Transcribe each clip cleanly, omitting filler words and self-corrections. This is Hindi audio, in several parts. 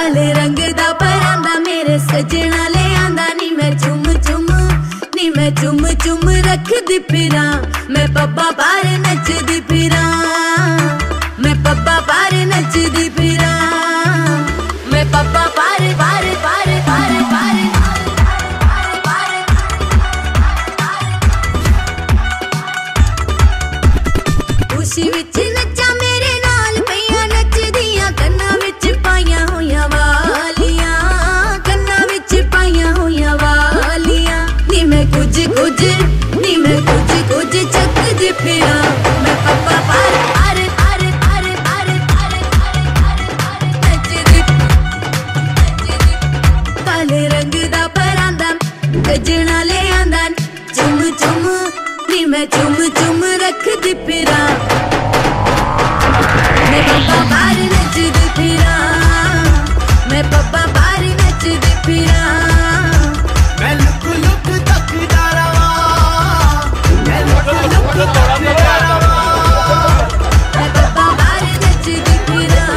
काले रंग दा परांदा मेरे सजना ले आंदा नी मैं चुम चुम नी मैं चुम चुम रखदी फिरां मैं पब्बा पार नचदी फिरां मैं पब्बा पार नचदी फिरां मैं पब्बा पार पार पार पार पार खुशी विच नच्चा मेरे नाल पईयां नचदियां कन्नां विच पाईयां होईयां वालियां कन्नां विच पाईयां होईयां वालियां नी मैं कुछ कुछ नी मैं कुछ कुछ चकदी फिरां मैं पब्बा पार पार पार पार पार पार नचदी काले रंग दा परांदा गजना ले आंदा चुम चुम नी मैं चुम चुम रखदी फिरां मैं पब्बा पार नचदी फिरां मैं पब्बा पार नचदी फिरां मैं लुक लुक तकदा रवां मैं लुक लुक तकदा रवां मैं पब्बा पार नचदी फिरां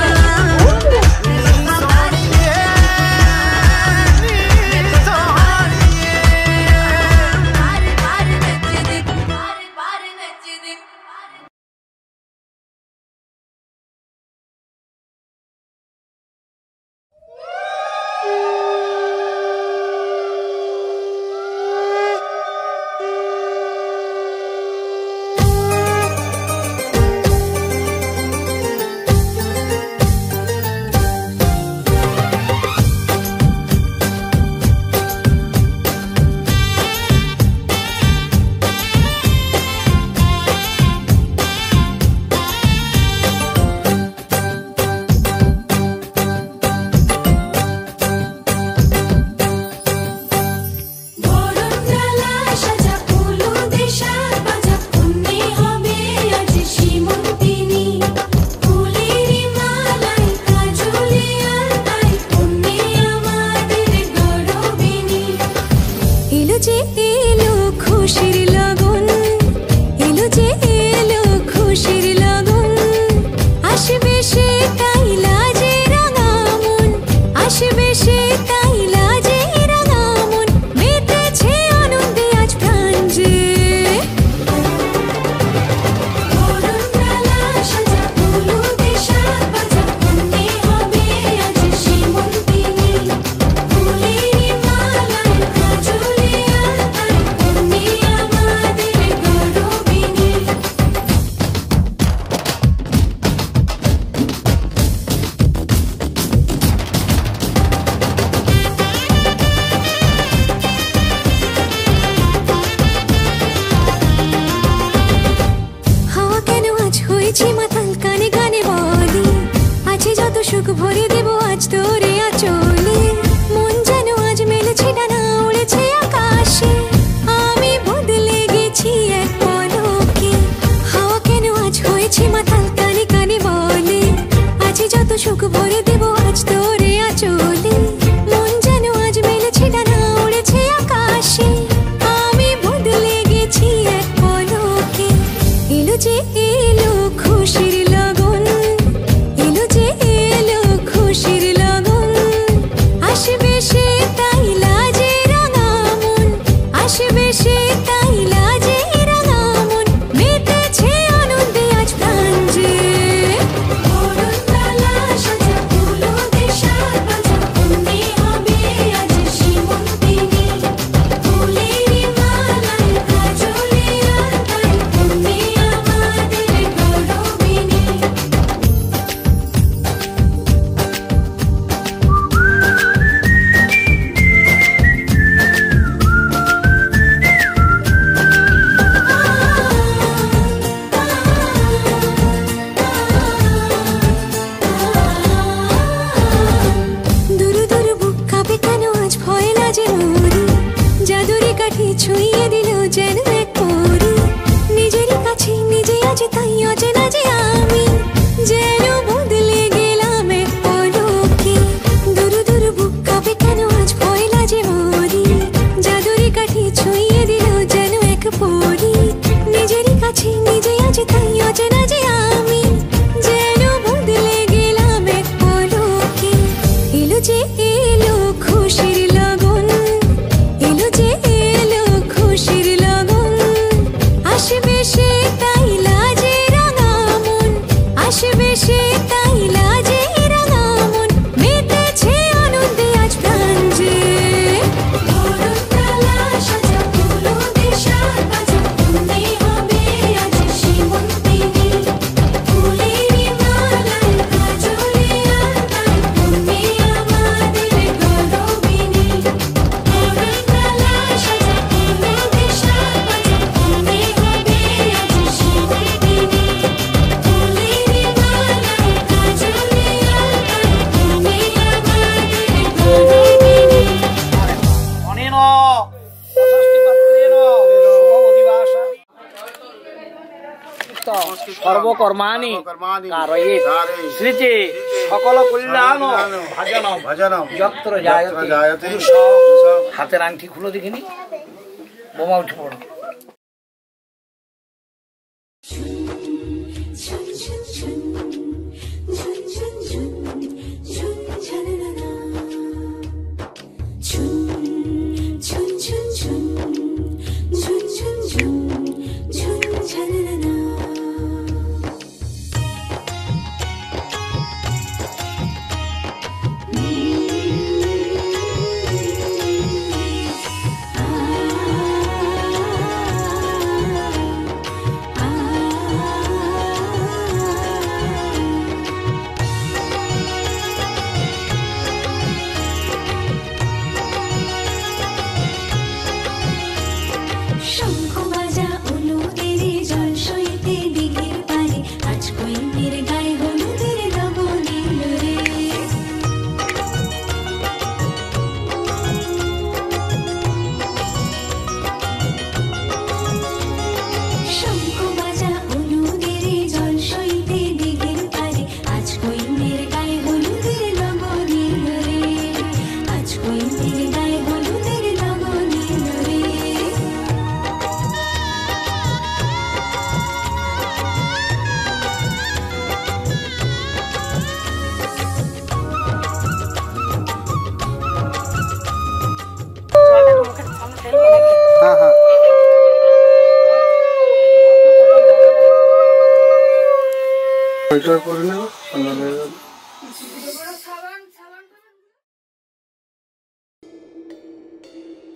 খুশির লগন সর্বকর্মাণি কারয়েৎ সৃজে সকল কল্যাণ ভজনম যত্র জায়তে। হাতের আংটি খুলো দেখিনি, বোমা উঠে পড়ো।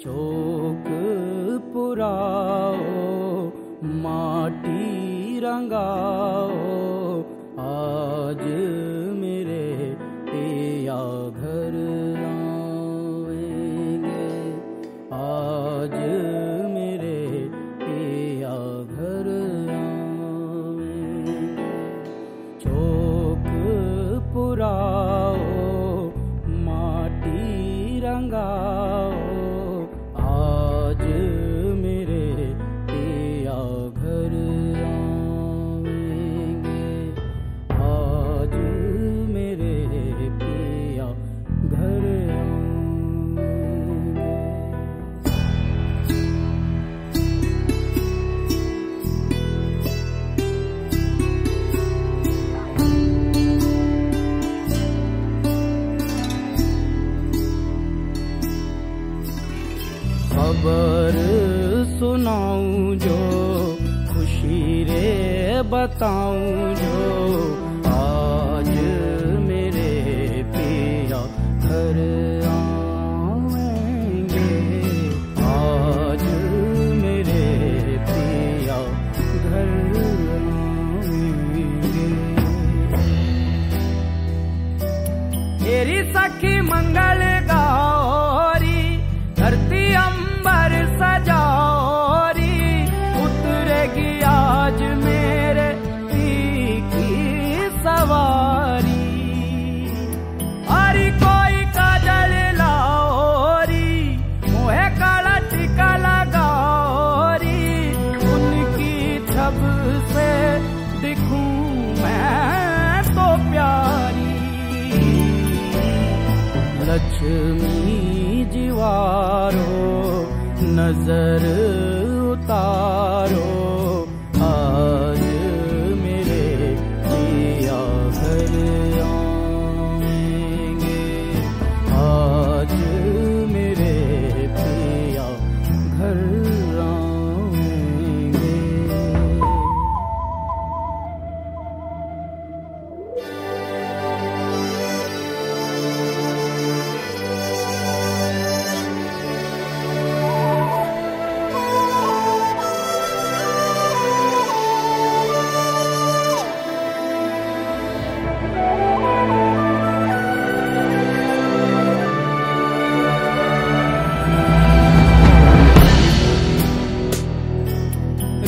चौक पुराओ माटी रंगाओ, आज मेरे पिया घर आएंगे, आज मेरे पिया घर आएंगे। चौक पुराओ माटी रंगाओ, आज मेरे पिया घर आएंगे, आज मेरे पिया घर आएंगे। खबर सुनाऊं जो खुशी रे बताऊं जो, आज मेरे पिया घर आएंगे, आज मेरे पिया घर आएंगे। तेरी सखी मंगल गौरी धरती अंबर सजारी, उतरेगी आज मेरे पी की सवारी। हरी कोई काजल लाओरी, मोहे काला टीका लगाओरी, उनकी छब से दिखूं मैं तो प्यारी। लक्ष्मी जीवारो नजर उतारो, आज मेरे पिया घर आएंगे, आज मेरे पिया घर आएंगे।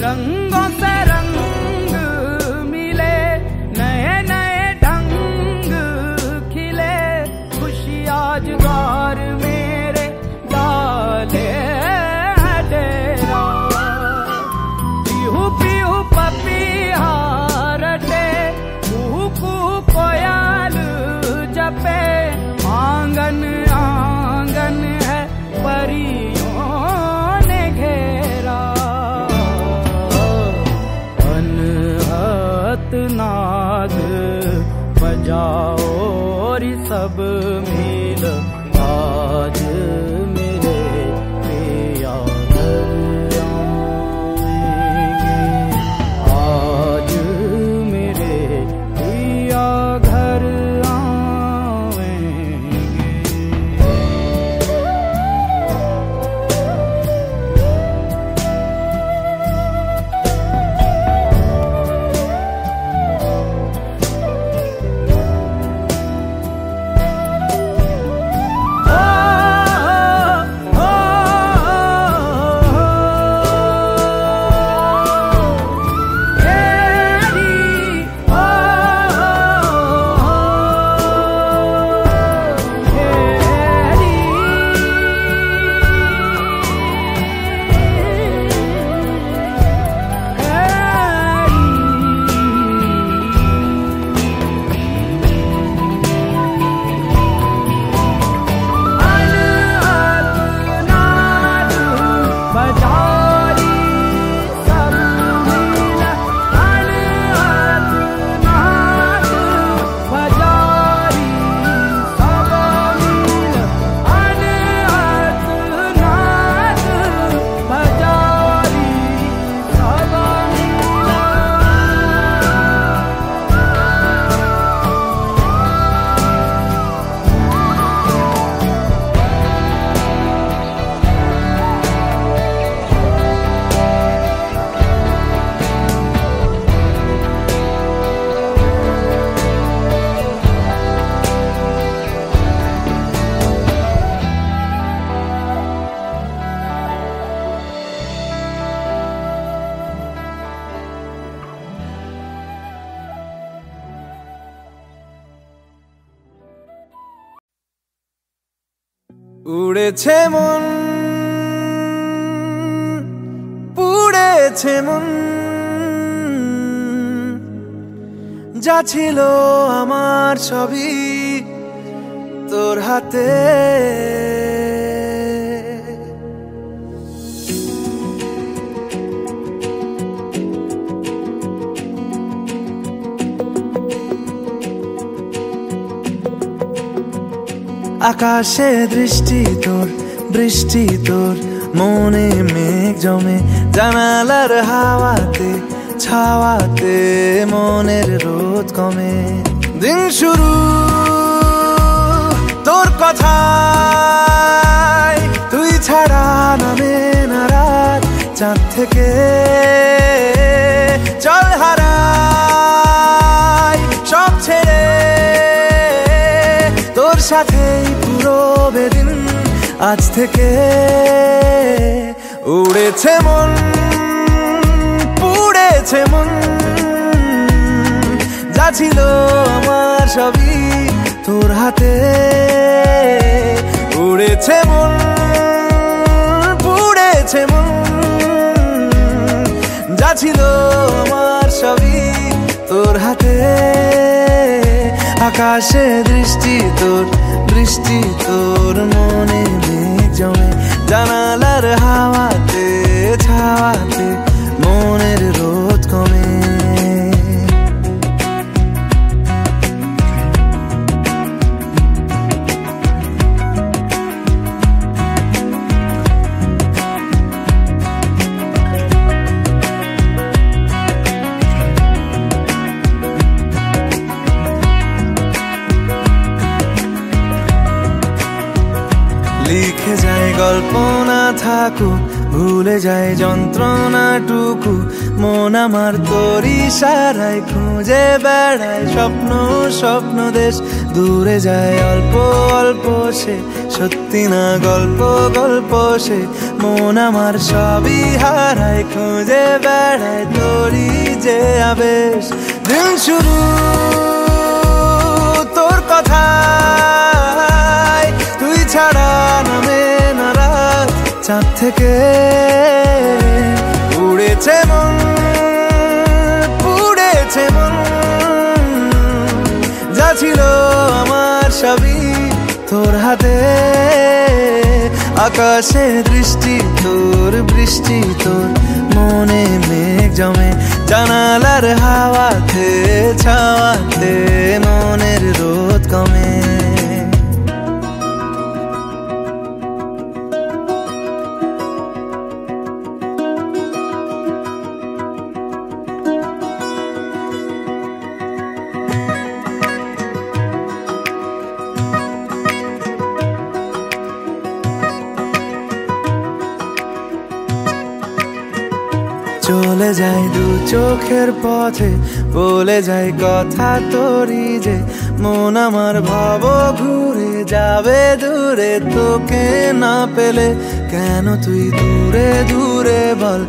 रंगों से रंग मिले, नए नए ढंग खिले, खुशी आज द्वार मेरे डाले है डेरा। पीहू पीहू पपिया सब मिल आज मेरे पिया घर आएंगे, आज मेरे पिया घर উড়েছে মন, পুড়েছে মন, যা ছিল আমার সবই তোর হাতে। আকাশে দৃষ্টি তোর, বৃষ্টি তোর, মনে মেঘ জমে, জানালার হাওয়াতে ছাওয়াতে মনের রোদ কমে। দিন শুরু তোর কথায়, তুই ছাড়া নামে না রাত, চাঁদ থেকে চল হারাই সব ছেড়ে, তোর সাথেই পুরো বেদিন আজ থেকে। উড়েছে মন, পুড়েছে মন, যা ছিল আমার সবই তোর হাতে। উড়েছে মন, পুড়েছে মন, যা ছিল আমার সবই তোর হাতে। আকাশে দৃষ্টি তোর, বৃষ্টি তোর, মনে মেঘ জমে, জানালার হাওয়াতে ছাওয়াতে মনের রোদ কমে। লিখে যায় গল্প না থাকুক, ভুলে যায় যন্ত্রণাটুকু, মন আমার তোর ইশারায় খুঁজে বেড়ায় স্বপ্ন স্বপ্ন দেশ। দূরে যায় অল্প অল্প সে, সত্যি না গল্প গল্প সে, মন আমার সবই হারায় খুঁজে বেড়ায় তোরই যে আবেশ। দিন শুরু তোর কথায়, তুই ছাড়া নামে না রাত, চাঁদ থেকে উড়েছে মন, পুড়েছে মন, যা ছিল আমার সবই তোর হাতে। আকাশে দৃষ্টি তোর, বৃষ্টি তোর, মনে মেঘ জমে, জানালার হাওয়াতে ছাওয়াতে মনের রোদ কমে। চলে যায় দু চোখের পথে, বলে যায় কথা তোরই যে মন আমার ভাব ঘুরে যাবে দূরে তোকে না পেলে। কেন তুই দূরে দূরে বল,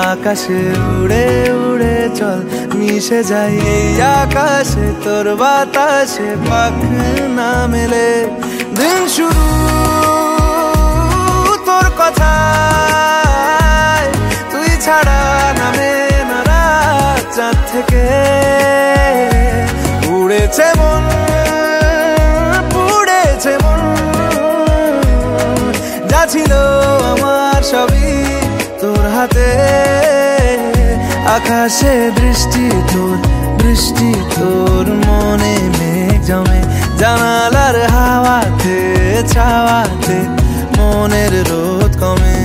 আকাশে উড়ে উড়ে চল, মিশে যাই এই আকাশে তোর বাতাসে পাখ না মেলে। দিন শুরু তোর কথা, তুই ছাড়া নামে না রাত, চাঁদ থেকে উড়েছে মন, পুড়েছে মন, যা ছিল আমার সবই তোর হাতে। আকাশে বৃষ্টি তোর, বৃষ্টি তোর, মনে মেঘ জমে জানালার হাওয়াতে ছাওয়াতে, মনের রোদ কমে।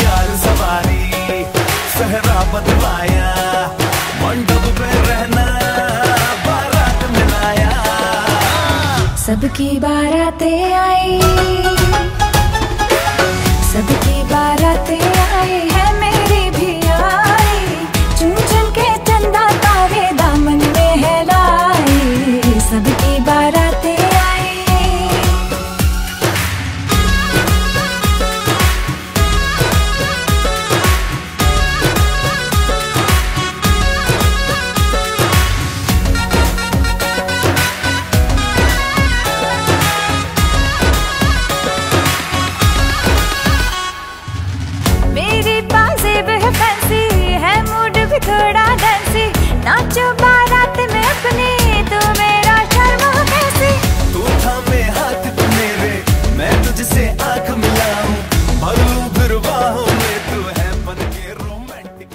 यार सवारी सहरा बदलाया, मंडप पे रहना बारात मिलाया। सबकी बारातें आई, सबकी बारातें आई है, मेरी भी आई। चुन चुन के चंदा तारे दामन में है लाई, सबकी बारातें आई। थोड़ा डांसी नाचो बारात में अपनी, तू मेरा शर्मा कैसी। तू थामे हाथ तू मेरे, मैं तुझसे आंख मिलाऊं, भरूं फिर बाहों में, तू है बन के रोमांटिक।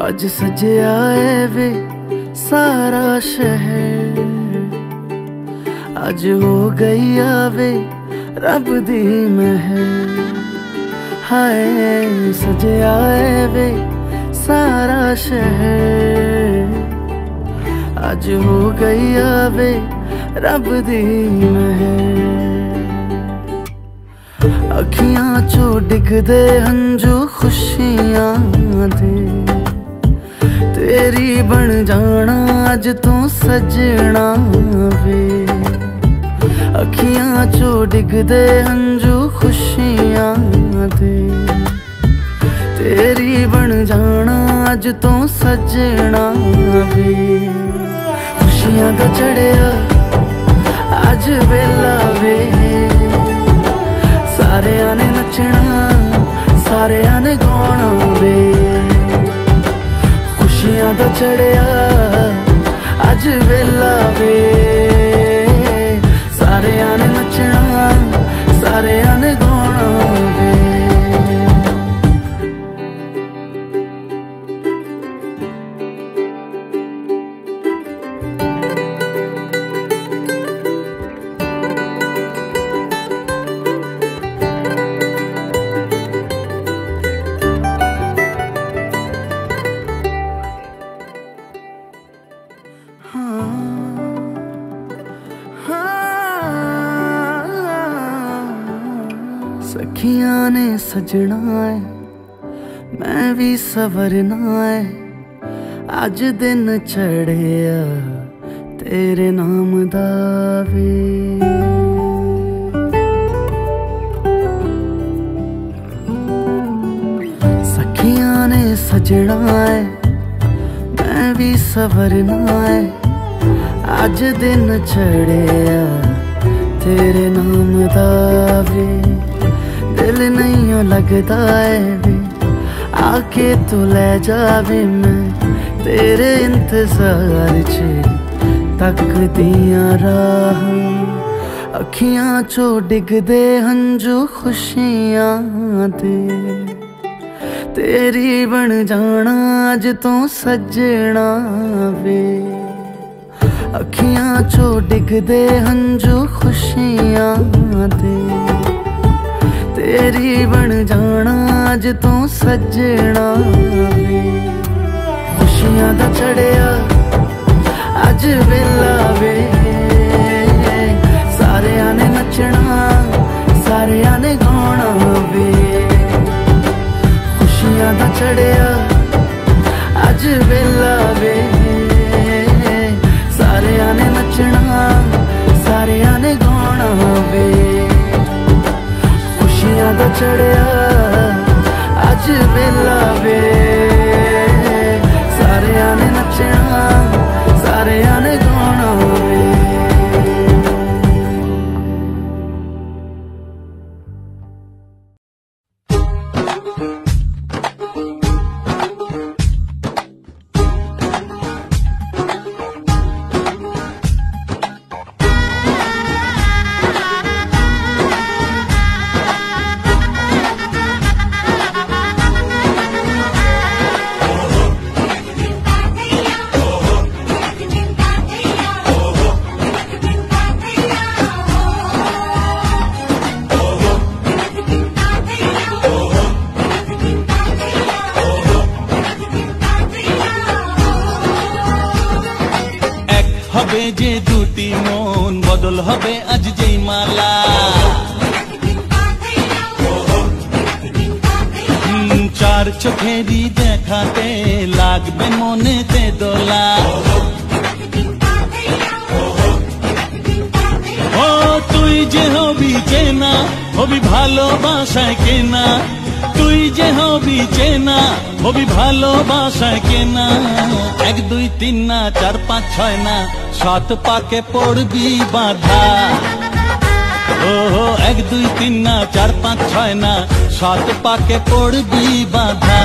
आज सजया है वे सारा शहर, आज हो गई आवे रब दी महर। हाय सजया है वे सारा शहर, आज हो गई आवे रब दी महर। अखियां चो डिगदे हंजू खुशियां दे, तेरी बन जाना अज तू सजना वे। अखियां चो डिगदे हंजू खुशियां दे, तेरी बन जाना अज तू सजना वे। खुशियां दा चढ़िया अज वेला वे, सारेयां ने नचना सारेयां ने गाना वे। खुशियां दा चढ़िया अज वेला वे, सारेयां ने नचना सारेयां ने गाना वे। सखियां ने सजना है, मैं भी सवरना है। अज दिन चढ़िया तेरे नाम दावे सखियां ने सजना है मैं भी सवरना है अज दिन चढ़िया तेरे नाम दावे दिल नहीं लगता है वे आके तू ले जावे मैं तेरे इंतजार च तकदियां राह अखियां चो डिगदे हंजू खुशियां दे तेरी बन जाना अज तो सजना वे अखियां चो डिगदे हंजू खुशियां दे तेरी बन जाना अज तो सजना वे खुशियां दा चढ़िया अज वेला वे सारियां ने नचना सारियां ने गाना वे खुशियां दा चढ़िया अज वेला वे सारियां ने नचना सारियां ने गाना वे खुशियां दा चढ़िया अज वेला वे सारियां ने नचना सारियां ने गाना वे যে দুটি মন বদল হবে আজ যেই মালা চার চোখেরই দেখাতে লাগবে মনেতে দোলা ও তুই যে হবি চেনা হবি ভালোবাসায় কেনা তুই যে হবি চেনা হবি ভালোবাসায় কেনা 1 2 3 না 4 5 6 না 7 পাকে পড়বি বাধা ও 1 2 3 না 4 5 6 না 7 পাকে পড়বি বাধা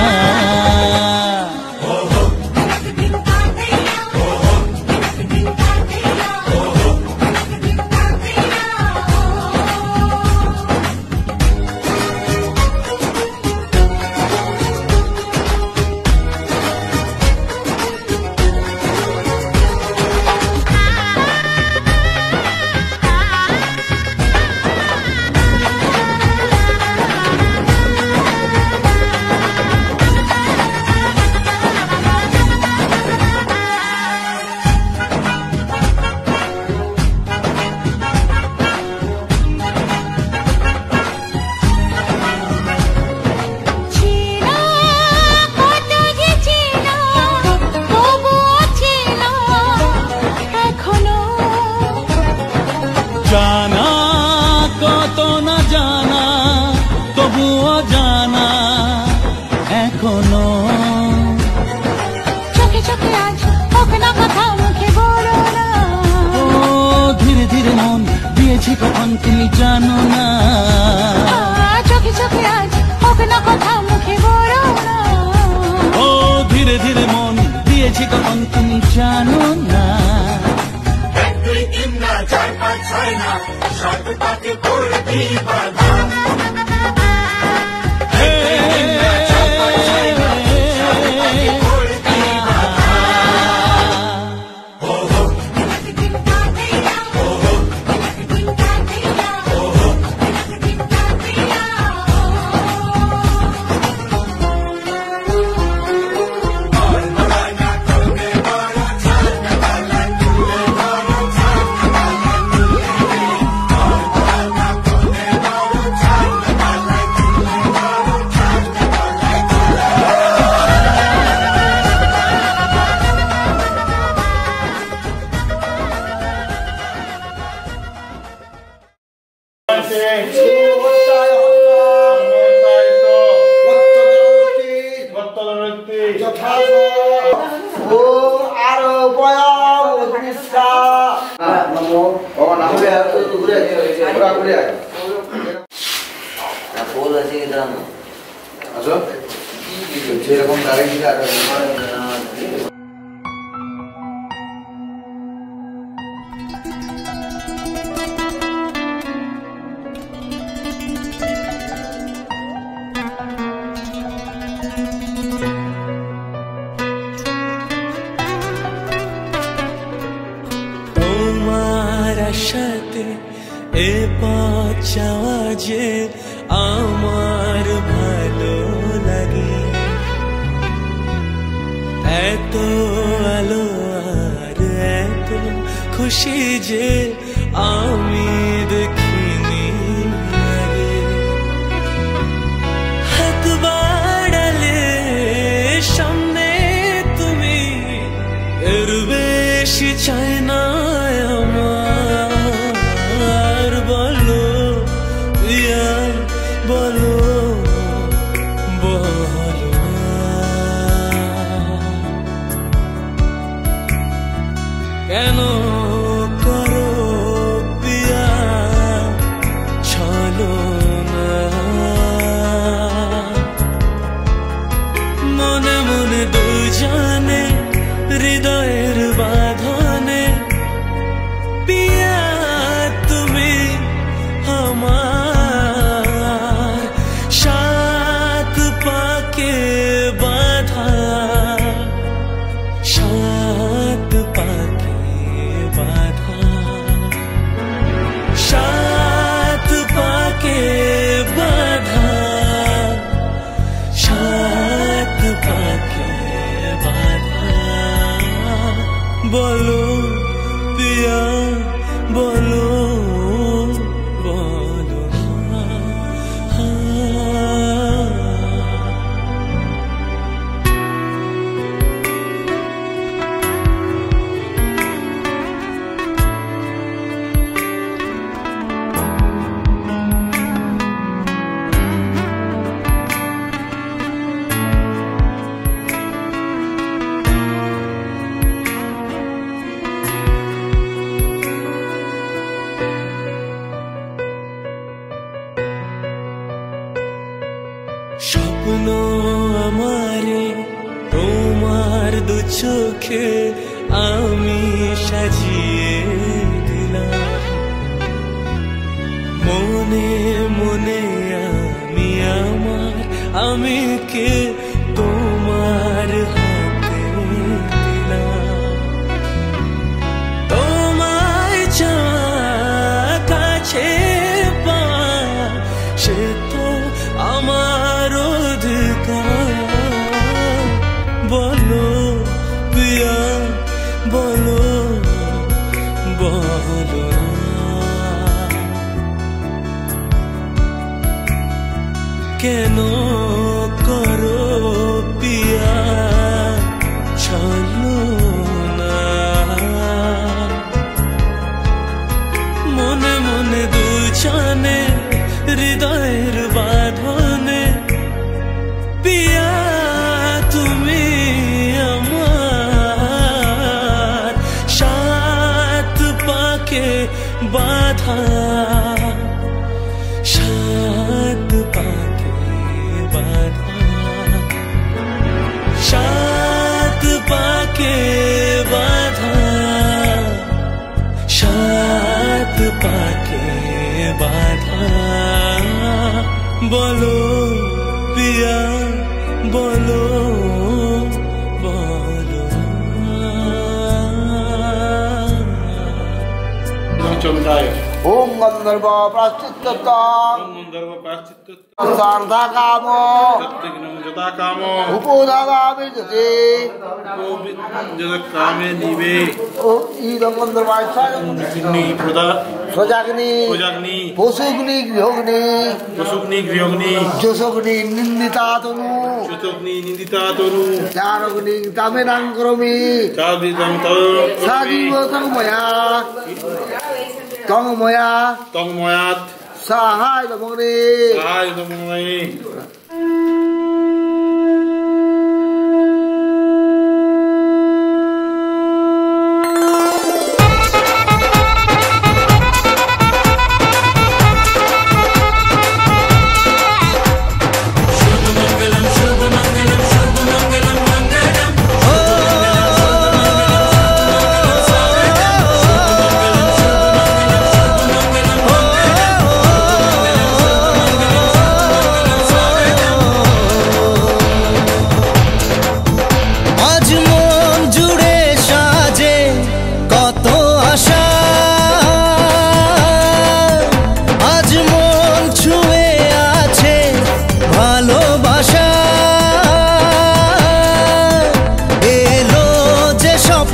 কখন তুমি জানো না চোখে চোখে আজ হোক না কথা মুখে বলো না ও ধীরে ধীরে মন দিয়েছি কখন তুমি জানো না 1 2 3 না 4 5 6 না 7 পাকে পড়বি বাধা ফুল আছে কিন্তু আসো যেরকম দাঁড়িয়ে সাথে এ পথ যাওয়া যে আমার ভালো লাগে, এত আলো আর এত খুশি যে আমি দেখিনি আগে। হাত বাড়ালে সামনে তুমি, এর বেশি চাই না আমার। বলো ইয়া বলো বলো কেন করো পিয়া চলো না। মনে মনে দুজনে হৃদয়ের বাঁধনে পিয়া তুমি আমার, সাত পাকে বাঁধা, সাত পাকে বাঁধা, সাত পাকে বাঁধা, সাত পাকে বাঁধা। বলো পিয়া বলো বলো স্বপ্ন আমারে তোমার দু চোখে আমি সাজিয়ে দিলাম, মনে মনে আমি আমার আমিকে তোমার হাতে দিলাম। তোমায় চাওয়া কাছে পাওয়া সে তো আমার অধিকার। বলো পিয়া বলো বলো কেন করো পিয়া চলো না। মনে মনে দুজনে হৃদয়ের বাঁধনে পিয়া তুমি আমার, সাত পাকে বাঁধা, সাত পাকে বাঁধা, সাত পাকে বাঁধা, সাত পাকে বাঁধা। বলো পিয়া বলো বলো ओम गंधर्व प्राश्चित्यताम सार्धा कामो उपोदागामि जते कामे निवे ईदं गंधर्वाय अग्नि प्रदा स्वजाग्नि पशुग्नि गृहग्नि जोषग्नि निंदिता तनु चारग्नि तामेनां करोमि साजीव तंगमया सहाय नमोने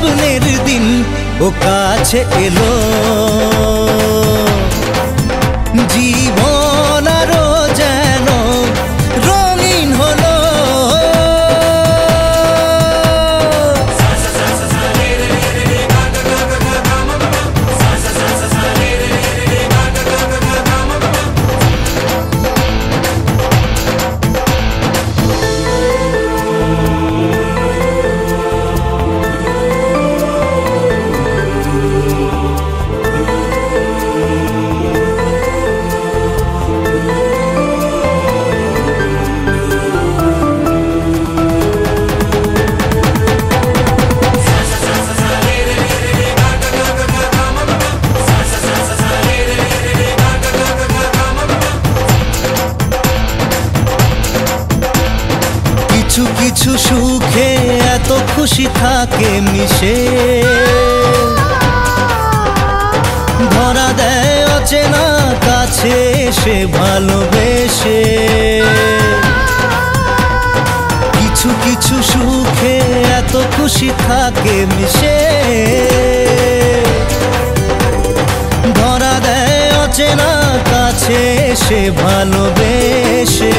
স্বপ্নের দিন ও কাছে এলো, জীবন আরো যেন রঙিন হলো। কিছু কিছু সুখে এত খুশি থাকে মিশে, ধরা দেয় অচেনা কাছে সে ভালোবেসে। কিছু কিছু সুখে এত খুশি থাকে মিশে, ধরা দেয় অচেনা কাছে সে ভালোবেসে।